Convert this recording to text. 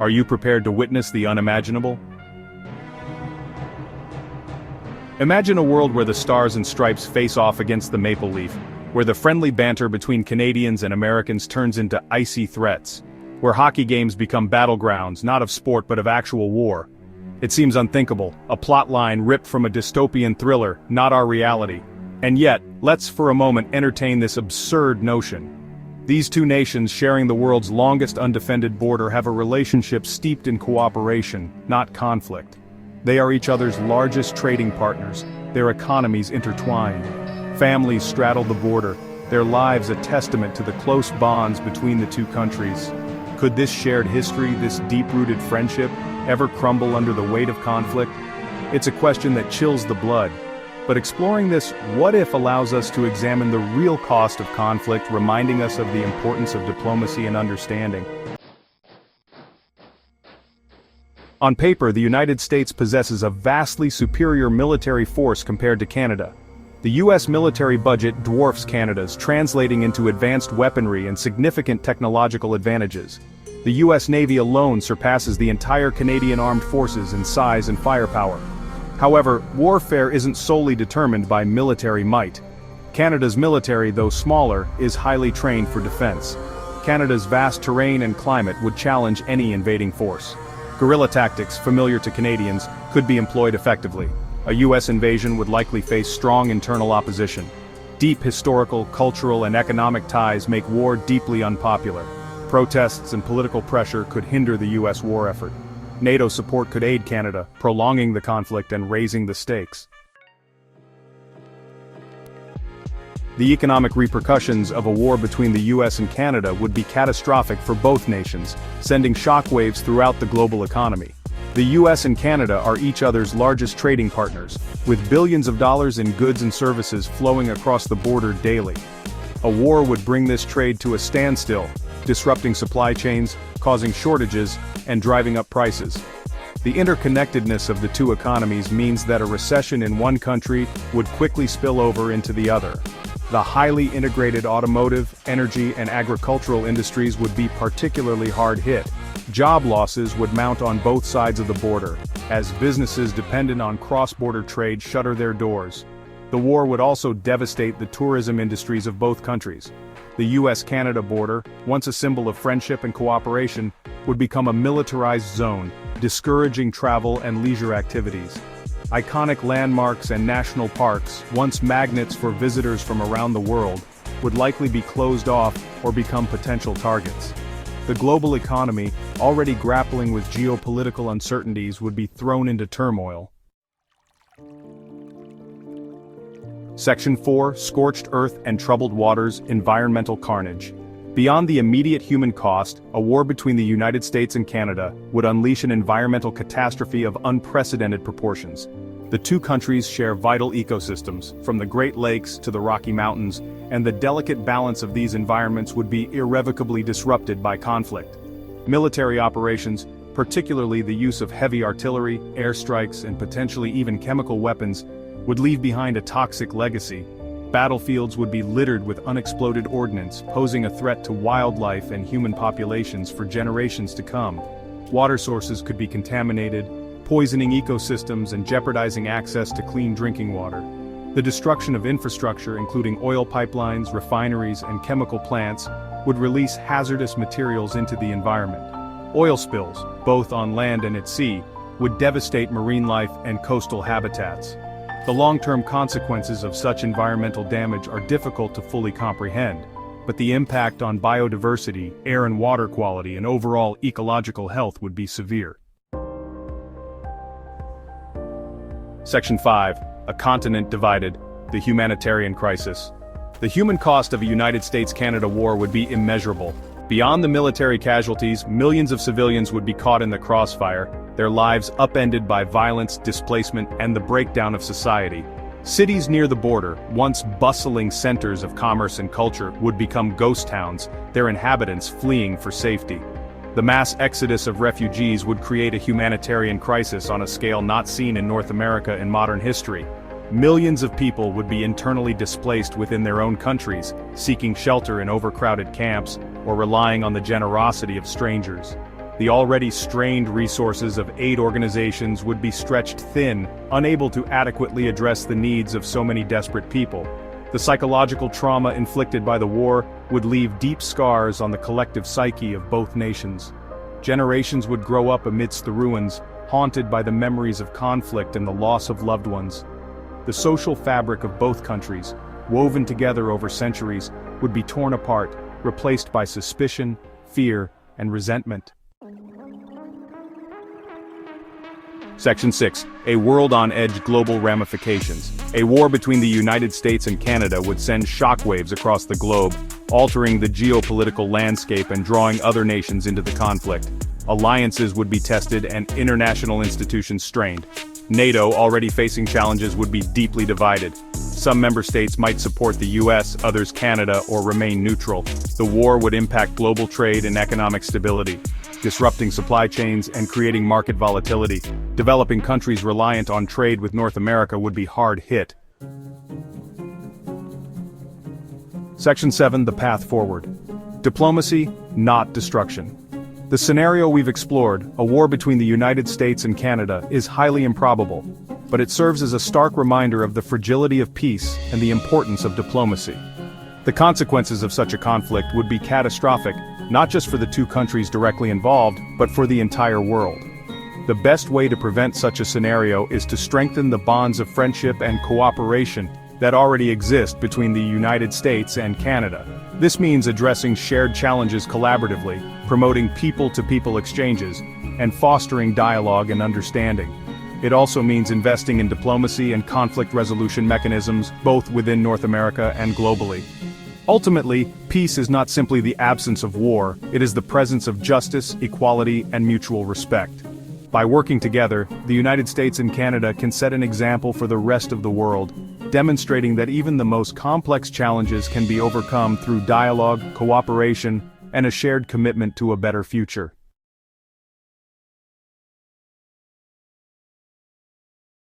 Are you prepared to witness the unimaginable? Imagine a world where the stars and stripes face off against the maple leaf, where the friendly banter between Canadians and Americans turns into icy threats, where hockey games become battlegrounds not of sport but of actual war. It seems unthinkable, a plot line ripped from a dystopian thriller, not our reality. And yet, let's for a moment entertain this absurd notion. These two nations sharing the world's longest undefended border have a relationship steeped in cooperation, not conflict. They are each other's largest trading partners, their economies intertwined. Families straddle the border, their lives a testament to the close bonds between the two countries. Could this shared history, this deep-rooted friendship, ever crumble under the weight of conflict? It's a question that chills the blood. But exploring this what-if allows us to examine the real cost of conflict, reminding us of the importance of diplomacy and understanding. On paper, the United States possesses a vastly superior military force compared to Canada. The U.S. military budget dwarfs Canada's, translating into advanced weaponry and significant technological advantages. The U.S. Navy alone surpasses the entire Canadian armed forces in size and firepower. However, warfare isn't solely determined by military might. Canada's military, though smaller, is highly trained for defense. Canada's vast terrain and climate would challenge any invading force. Guerrilla tactics, familiar to Canadians, could be employed effectively. A U.S. invasion would likely face strong internal opposition. Deep historical, cultural, and economic ties make war deeply unpopular. Protests and political pressure could hinder the U.S. war effort. NATO support could aid Canada, prolonging the conflict and raising the stakes. The economic repercussions of a war between the US and Canada would be catastrophic for both nations, sending shockwaves throughout the global economy. The US and Canada are each other's largest trading partners, with billions of dollars in goods and services flowing across the border daily. A war would bring this trade to a standstill, disrupting supply chains, causing shortages, and driving up prices. The interconnectedness of the two economies means that a recession in one country would quickly spill over into the other. The highly integrated automotive, energy, and agricultural industries would be particularly hard hit. Job losses would mount on both sides of the border, as businesses dependent on cross-border trade shutter their doors. The war would also devastate the tourism industries of both countries. The US-Canada border, once a symbol of friendship and cooperation, would become a militarized zone, discouraging travel and leisure activities. Iconic landmarks and national parks, once magnets for visitors from around the world, would likely be closed off or become potential targets. The global economy, already grappling with geopolitical uncertainties, would be thrown into turmoil. Section 4: Scorched Earth and Troubled Waters, Environmental Carnage. Beyond the immediate human cost, a war between the United States and Canada would unleash an environmental catastrophe of unprecedented proportions. The two countries share vital ecosystems, from the Great Lakes to the Rocky Mountains, and the delicate balance of these environments would be irrevocably disrupted by conflict. Military operations, particularly the use of heavy artillery, airstrikes, and potentially even chemical weapons, would leave behind a toxic legacy. Battlefields would be littered with unexploded ordnance, posing a threat to wildlife and human populations for generations to come. Water sources could be contaminated, poisoning ecosystems and jeopardizing access to clean drinking water. The destruction of infrastructure, including oil pipelines, refineries, and chemical plants, would release hazardous materials into the environment. Oil spills, both on land and at sea, would devastate marine life and coastal habitats. The long-term consequences of such environmental damage are difficult to fully comprehend, but the impact on biodiversity, air and water quality, and overall ecological health would be severe. Section 5: A Continent Divided, the Humanitarian Crisis. The human cost of a United States-Canada war would be immeasurable. Beyond the military casualties, millions of civilians would be caught in the crossfire, their lives upended by violence, displacement, and the breakdown of society. Cities near the border, once bustling centers of commerce and culture, would become ghost towns, their inhabitants fleeing for safety. The mass exodus of refugees would create a humanitarian crisis on a scale not seen in North America in modern history. Millions of people would be internally displaced within their own countries, seeking shelter in overcrowded camps, or relying on the generosity of strangers. The already strained resources of aid organizations would be stretched thin, unable to adequately address the needs of so many desperate people. The psychological trauma inflicted by the war would leave deep scars on the collective psyche of both nations. Generations would grow up amidst the ruins, haunted by the memories of conflict and the loss of loved ones. The social fabric of both countries, woven together over centuries, would be torn apart, replaced by suspicion, fear, and resentment. Section 6. A world on edge: global ramifications. A war between the United States and Canada would send shockwaves across the globe, altering the geopolitical landscape and drawing other nations into the conflict. Alliances would be tested and international institutions strained. NATO, already facing challenges, would be deeply divided. Some member states might support the US, others Canada, or remain neutral. The war would impact global trade and economic stability, disrupting supply chains and creating market volatility. Developing countries reliant on trade with North America would be hard hit. Section 7. The path forward. Diplomacy, not destruction. The scenario we've explored, a war between the United States and Canada, is highly improbable, but it serves as a stark reminder of the fragility of peace and the importance of diplomacy. The consequences of such a conflict would be catastrophic, not just for the two countries directly involved, but for the entire world. The best way to prevent such a scenario is to strengthen the bonds of friendship and cooperation that already exist between the United States and Canada. This means addressing shared challenges collaboratively, promoting people-to-people exchanges, and fostering dialogue and understanding. It also means investing in diplomacy and conflict resolution mechanisms, both within North America and globally. Ultimately, peace is not simply the absence of war, it is the presence of justice, equality, and mutual respect. By working together, the United States and Canada can set an example for the rest of the world, demonstrating that even the most complex challenges can be overcome through dialogue, cooperation, and a shared commitment to a better future.